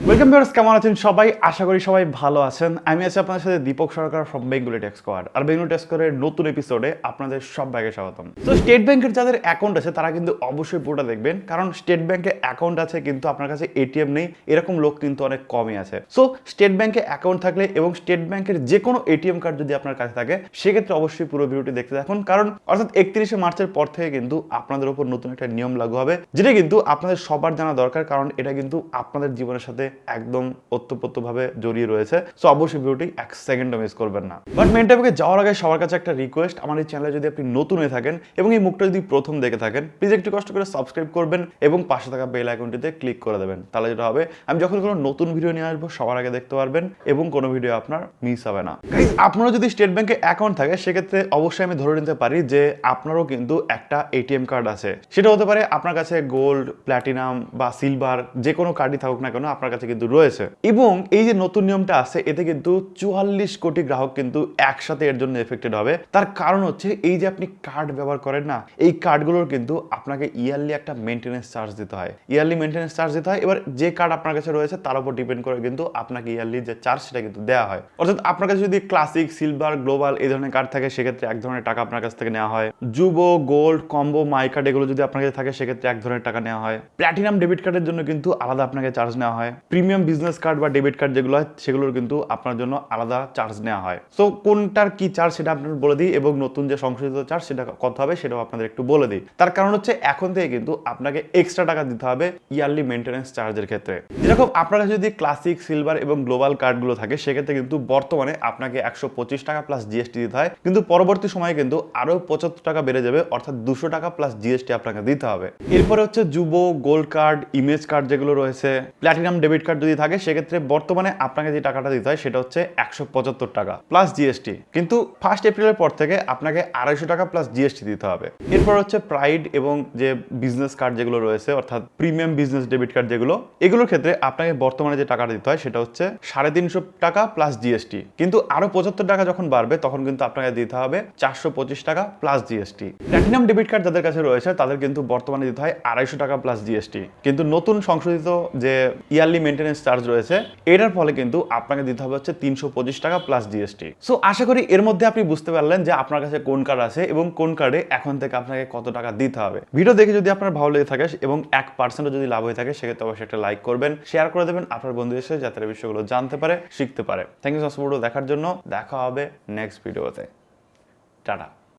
Welcome viewers, কেমন আছেন সবাই? আশা করি সবাই ভালো আছেন। আমি আছি আপনাদের সাথে Deepak Sarkar from Bengali tech squad. আর বেঙ্গলি টেক স্কোয়াডের নতুন এপিসোডে আপনাদের সবাইকে স্বাগতম। তো স্টেট ব্যাংকের যাদের অ্যাকাউন্ট আছে তারা কিন্তু অবশ্যই পুরোটা দেখবেন, কারণ স্টেট ব্যাংকে অ্যাকাউন্ট আছে কিন্তু আপনার কাছে এটিএম নেই, এরকম লোক কিন্তু অনেক কমই আছে। সো স্টেট ব্যাংকে অ্যাকাউন্ট থাকলে এবং স্টেট ব্যাংকের যে কোনো এটিএম কার্ড যদি আপনার কাছে থাকে সেক্ষেত্রে অবশ্যই পুরো ভিডিওটি দেখতে থাকুন, কারণ অর্থাৎ 31শে মার্চের পর থেকে কিন্তু আপনাদের উপর নতুন একটা নিয়ম লাগু হবে, যেটা কিন্তু আপনাদের সবার জানা দরকার, কারণ এটা কিন্তু আপনাদের জীবনের সাথে একদম ওতপ্রোতভাবে জড়িয়ে রয়েছে। সো অবশ্যই ভিডিওটি এক সেকেন্ডও মিস করবেন না। বাট মেন টপিকে যাওয়ার আগে সবার কাছে একটা রিকোয়েস্ট, আমার এই চ্যানেলে যদি আপনি নতুন হয়ে থাকেন এবং এই মুখটা যদি প্রথম দেখে থাকেন, প্লিজ একটু কষ্ট করে সাবস্ক্রাইব করবেন এবং পাশে থাকা বেল আইকনটিতে ক্লিক করে দেবেন। তাহলে যেটা হবে, আমি যখন কোনো নতুন ভিডিও নিয়ে আসবো সবার আগে দেখতে পারবেন এবং কোনো ভিডিও আপনার মিস হবে না। গাইস, আপনারও যদি স্টেট ব্যাংকে অ্যাকাউন্ট থাকে সেক্ষেত্রে অবশ্যই আমি ধরে নিতে পারি যে আপনারও কিন্তু একটা এটিএম কার্ড আছে। সেটা হতে পারে আপনার কাছে গোল্ড, প্ল্যাটিনাম বা সিলভার, যে কোনো কার্ডই থাকুক না কেন আপনার কাছে কিন্তু রয়েছে। এবং এই যে নতুন নিয়মটা আছে, এতে কিন্তু 44 কোটি গ্রাহক কিন্তু একসাথে এর জন্য এফেক্টেড হবে। তার কারণ হচ্ছে এই যে আপনি কার্ড ব্যবহার করেন না, এই কার্ডগুলোর কিন্তু আপনাকে ইয়ারলি একটা মেইনটেনেন্স চার্জ দিতে হয়। ইয়ারলি মেইনটেনেন্স চার্জ দিতে হয়। এবার যে কার্ড আপনার কাছে রয়েছে তার উপর ডিপেন্ড করে কিন্তু আপনাকে ইয়ারলি যে চার্জ সেটা কিন্তু দেওয়া হয়। অর্থাৎ আপনার কাছে যদি ক্লাসিক, সিলভার, গ্লোবাল এই ধরনের কার্ড থাকে সেক্ষেত্রে এক ধরনের টাকা আপনার কাছ থেকে নেওয়া হয়। যুব, গোল্ড, কম্বো, মাই কার্ড এগুলো যদি আপনার কাছে থাকে সেক্ষেত্রে এক ধরনের টাকা নেওয়া হয়। প্ল্যাটিনাম ডেবিট কার্ডের জন্য কিন্তু আলাদা আপনাকে চার্জ নেওয়া হয়। প্রিমিয়াম বিজনেস কার্ড বা ডেবিট কার্ড যেগুলো হয় সেগুলোর কিন্তু আপনার জন্য আলাদা চার্জ নেওয়া হয়। সো কোনটার কি চার্জ সেটা আপনার বলে দিই, এবং নতুন যে সংশোধিত চার্জ সেটা কত হবে সেটাও আপনাদের একটু বলে দিই। তার কারণ হচ্ছে এখন থেকে কিন্তু আপনাকে এক্সট্রা টাকা দিতে হবে ইয়ারলি মেইনটেনেন্স চার্জের ক্ষেত্রে। যেরকম আপনার কাছে যদি ক্লাসিক, সিলভার এবং গ্লোবাল কার্ডগুলো থাকে সেক্ষেত্রে কিন্তু বর্তমানে আপনাকে 125 টাকা প্লাস জিএসটি দিতে হয়, কিন্তু পরবর্তী সময়ে কিন্তু আরো 75 টাকা বেড়ে যাবে, অর্থাৎ 200 টাকা প্লাস জিএসটি আপনাকে দিতে হবে। এরপরে হচ্ছে যুব, গোল্ড কার্ড, ইমেজ কার্ড যেগুলো রয়েছে, প্ল্যাটিনাম ডেবিট কার্ড যদি থাকে সেক্ষেত্রে বর্তমানে আপনাকে যে টাকাটা দিতে হয় সেটা হচ্ছে 175 টাকা প্লাস জিএসটি, কিন্তু 1 এপ্রিলের পর থেকে আপনাকে 250 টাকা প্লাস জিএসটি দিতে হবে। এরপর হচ্ছে প্রাইড এবং যে বিজনেস কার্ড যেগুলো রয়েছে, অর্থাৎ প্রিমিয়াম বিজনেস ডেবিট কার্ড যেগুলো, এগুলোর ক্ষেত্রে আপনাকে বর্তমানে যে টাকাটা দিতে হয় সেটা হচ্ছে 350 টাকা প্লাস জিএসটি, কিন্তু আরো 75 টাকা যখন বাড়বে তখন কিন্তু আপনাকে দিতে হবে 425 টাকা plus GST. Platinum debit card যাদের কাছে রয়েছে তাদের কিন্তু বর্তমানে দিতে হয় 250 টাকা প্লাস জিএসটি, কিন্তু নতুন সংশোধিত যে ইয়ারলি মেইনটেনেন্স চার্জ রয়েছে এটার ফলে কিন্তু আপনাকে দিতে হবে হচ্ছে 325 টাকা প্লাস জিএসটি। সো আশা করি এর মধ্যে আপনি বুঝতে পারলেন যে আপনার কাছে কোন কার্ড আছে এবং কোন কার্ডে এখন থেকে আপনাকে কত টাকা দিতে হবে। ভিডিও দেখে যদি আপনার ভালো লেগে থাকে এবং 1% যদি লাভ হয়ে থাকে সেক্ষেত্রে অবশ্যই একটা লাইক করবেন, শেয়ার করে দেবেন আপনার বন্ধুদের সাথে, যাতে এই বিষয়গুলো জানতে পারে, শিখতে পারে। Thank you so much video দেখার জন্য। দেখা হবে নেক্সট ভিডিওতে। টাটা।